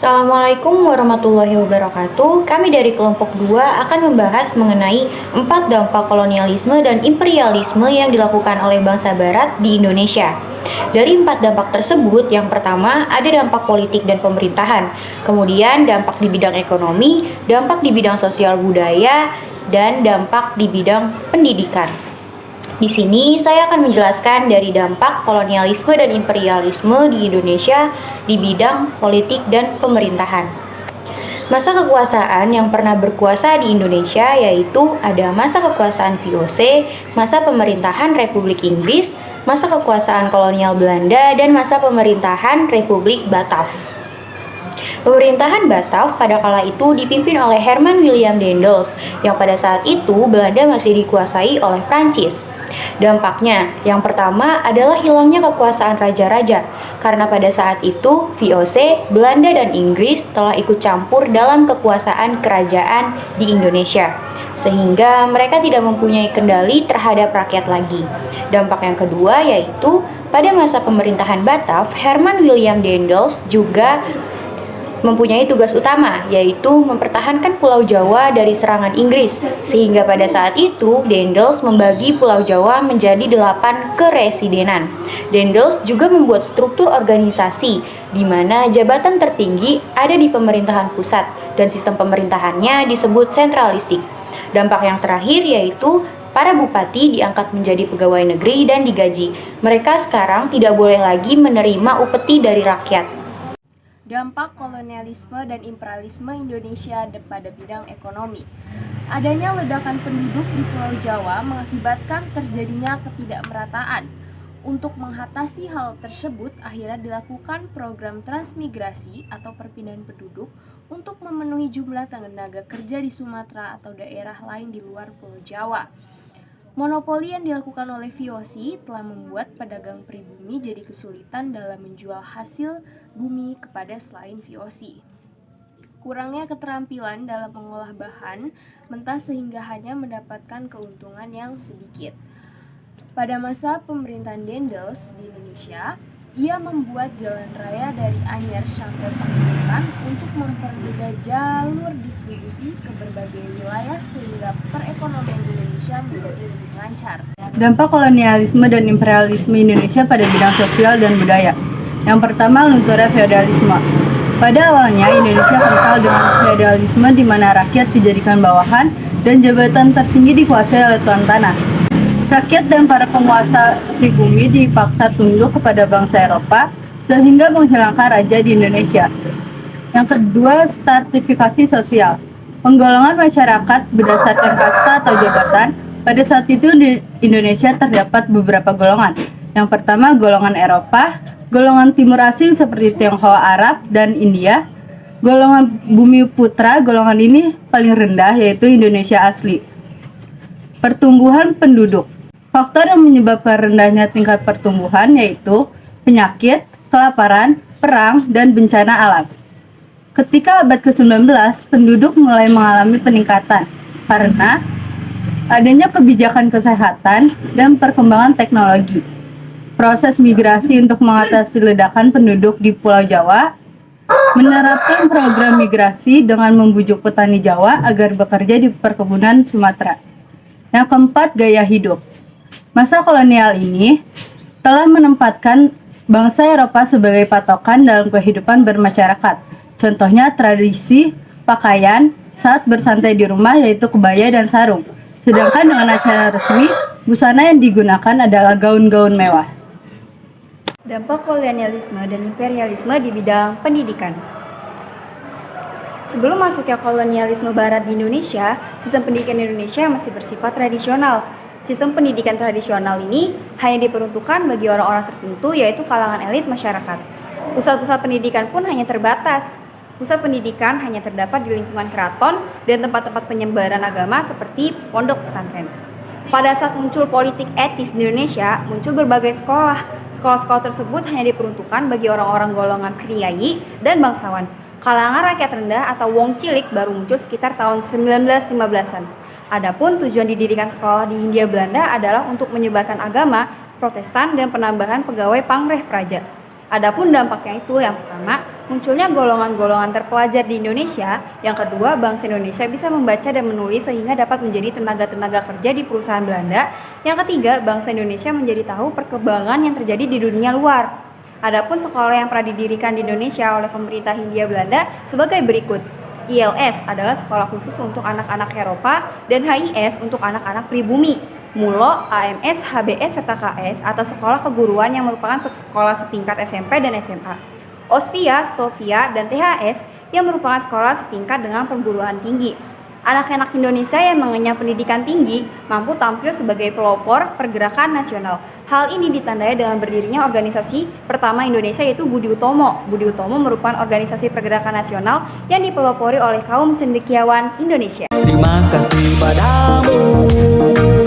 Assalamualaikum warahmatullahi wabarakatuh. Kami dari kelompok 2 akan membahas mengenai 4 dampak kolonialisme dan imperialisme yang dilakukan oleh bangsa barat di Indonesia. Dari 4 dampak tersebut, yang pertama ada dampak politik dan pemerintahan, kemudian dampak di bidang ekonomi, dampak di bidang sosial budaya, dan dampak di bidang pendidikan. Di sini saya akan menjelaskan dari dampak kolonialisme dan imperialisme di Indonesia di bidang politik dan pemerintahan. Masa kekuasaan yang pernah berkuasa di Indonesia yaitu ada masa kekuasaan VOC, masa pemerintahan Republik Inggris, masa kekuasaan kolonial Belanda, dan masa pemerintahan Republik Batav. Pemerintahan Batav pada kala itu dipimpin oleh Herman William Daendels, yang pada saat itu Belanda masih dikuasai oleh Prancis. Dampaknya, yang pertama adalah hilangnya kekuasaan raja-raja, karena pada saat itu VOC, Belanda dan Inggris telah ikut campur dalam kekuasaan kerajaan di Indonesia, sehingga mereka tidak mempunyai kendali terhadap rakyat lagi. Dampak yang kedua yaitu pada masa pemerintahan Batav, Herman William Daendels juga mempunyai tugas utama, yaitu mempertahankan Pulau Jawa dari serangan Inggris, sehingga pada saat itu Daendels membagi Pulau Jawa menjadi 8 keresidenan. Daendels juga membuat struktur organisasi, di mana jabatan tertinggi ada di pemerintahan pusat, dan sistem pemerintahannya disebut sentralistik. Dampak yang terakhir yaitu para bupati diangkat menjadi pegawai negeri dan digaji. Mereka sekarang tidak boleh lagi menerima upeti dari rakyat. Dampak kolonialisme dan imperialisme Indonesia pada bidang ekonomi. Adanya ledakan penduduk di Pulau Jawa mengakibatkan terjadinya ketidakmerataan. Untuk mengatasi hal tersebut, akhirnya dilakukan program transmigrasi atau perpindahan penduduk untuk memenuhi jumlah tenaga kerja di Sumatera atau daerah lain di luar Pulau Jawa. Monopoli yang dilakukan oleh VOC telah membuat pedagang pribumi jadi kesulitan dalam menjual hasil bumi kepada selain VOC. Kurangnya keterampilan dalam mengolah bahan mentah sehingga hanya mendapatkan keuntungan yang sedikit. Pada masa pemerintahan Daendels di Indonesia, ia membuat jalan raya dari Anyer sampai Pangandaran untuk mempermudah jalur distribusi ke berbagai wilayah sehingga perekonomian Indonesia menjadi lebih lancar. Dampak kolonialisme dan imperialisme Indonesia pada bidang sosial dan budaya. Yang pertama, lunturnya feodalisme. Pada awalnya, Indonesia kental dengan feodalisme di mana rakyat dijadikan bawahan dan jabatan tertinggi dikuasai oleh tuan tanah. Rakyat dan para penguasa pribumi dipaksa tunduk kepada bangsa Eropa sehingga menghilangkan raja di Indonesia. Yang kedua, stratifikasi sosial. Penggolongan masyarakat berdasarkan kasta atau jabatan. Pada saat itu di Indonesia terdapat beberapa golongan. Yang pertama, golongan Eropa, golongan Timur Asing seperti Tionghoa, Arab, dan India. Golongan Bumi Putra, golongan ini paling rendah yaitu Indonesia asli. Pertumbuhan penduduk. Faktor yang menyebabkan rendahnya tingkat pertumbuhan yaitu penyakit, kelaparan, perang, dan bencana alam. Ketika abad ke-19, penduduk mulai mengalami peningkatan karena adanya kebijakan kesehatan dan perkembangan teknologi. Proses migrasi untuk mengatasi ledakan penduduk di Pulau Jawa menerapkan program migrasi dengan membujuk petani Jawa agar bekerja di perkebunan Sumatera. Yang keempat, gaya hidup. Masa kolonial ini telah menempatkan bangsa Eropa sebagai patokan dalam kehidupan bermasyarakat. Contohnya tradisi pakaian saat bersantai di rumah yaitu kebaya dan sarung. Sedangkan dengan acara resmi, busana yang digunakan adalah gaun-gaun mewah. Dampak kolonialisme dan imperialisme di bidang pendidikan. Sebelum masuknya kolonialisme barat di Indonesia, sistem pendidikan Indonesia masih bersifat tradisional. Sistem pendidikan tradisional ini hanya diperuntukkan bagi orang-orang tertentu, yaitu kalangan elit masyarakat. Pusat-pusat pendidikan pun hanya terbatas. Pusat pendidikan hanya terdapat di lingkungan keraton dan tempat-tempat penyebaran agama seperti pondok pesantren. Pada saat muncul politik etis di Indonesia, muncul berbagai sekolah. Sekolah-sekolah tersebut hanya diperuntukkan bagi orang-orang golongan priayi dan bangsawan. Kalangan rakyat rendah atau wong cilik baru muncul sekitar tahun 1915-an. Adapun tujuan didirikan sekolah di Hindia Belanda adalah untuk menyebarkan agama Protestan dan penambahan pegawai pangreh praja. Adapun dampaknya itu yang pertama, Munculnya golongan-golongan terpelajar di Indonesia. Yang kedua, bangsa Indonesia bisa membaca dan menulis sehingga dapat menjadi tenaga-tenaga kerja di perusahaan Belanda. Yang ketiga, bangsa Indonesia menjadi tahu perkembangan yang terjadi di dunia luar. Adapun sekolah yang pernah didirikan di Indonesia oleh pemerintah Hindia Belanda sebagai berikut. ILS adalah sekolah khusus untuk anak-anak Eropa dan HIS untuk anak-anak pribumi. MULO, AMS, HBS, serta KS atau sekolah keguruan yang merupakan sekolah setingkat SMP dan SMA. OSVIA, STOVIA, dan THS yang merupakan sekolah setingkat dengan perguruan tinggi. Anak-anak Indonesia yang mengenyam pendidikan tinggi mampu tampil sebagai pelopor pergerakan nasional. Hal ini ditandai dengan berdirinya organisasi pertama Indonesia yaitu Budi Utomo. Budi Utomo merupakan organisasi pergerakan nasional yang dipelopori oleh kaum cendekiawan Indonesia. Terima kasih padamu.